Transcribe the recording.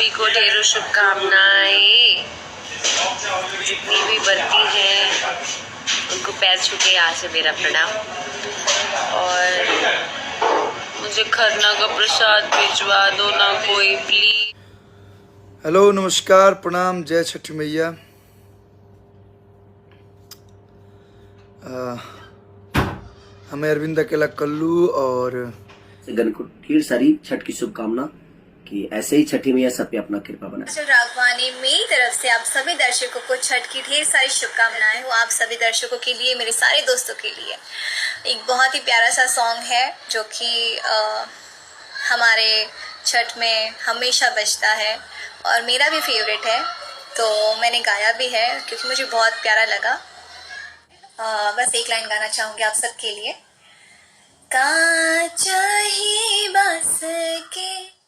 सभी को ढेरों शुभकामनाएं। जितनी भी बरती हैं उनको पैर छू के यहाँ से मेरा प्रणाम। और मुझे खरना का प्रसाद भिजवा दो ना कोई, प्लीज। हेलो, नमस्कार, प्रणाम, जय छठी मैया। हमें अरविंद अकेला कल्लू और गण को ढेर सारी छठ की शुभकामना कि ऐसे ही छठी मैया सब पे अपना कृपा बनाए। राघवानी मेरी तरफ से आप सभी दर्शकों को छठ की ढेर सारी शुभकामनाएं हो। आप सभी दर्शकों के लिए, मेरे सारे दोस्तों के लिए एक बहुत ही प्यारा सा सॉन्ग है जो कि हमारे छठ में हमेशा बजता है और मेरा भी फेवरेट है, तो मैंने गाया भी है क्योंकि मुझे बहुत प्यारा लगा। बस एक लाइन गाना चाहूँगी आप सबके लिए। कांच ही बस के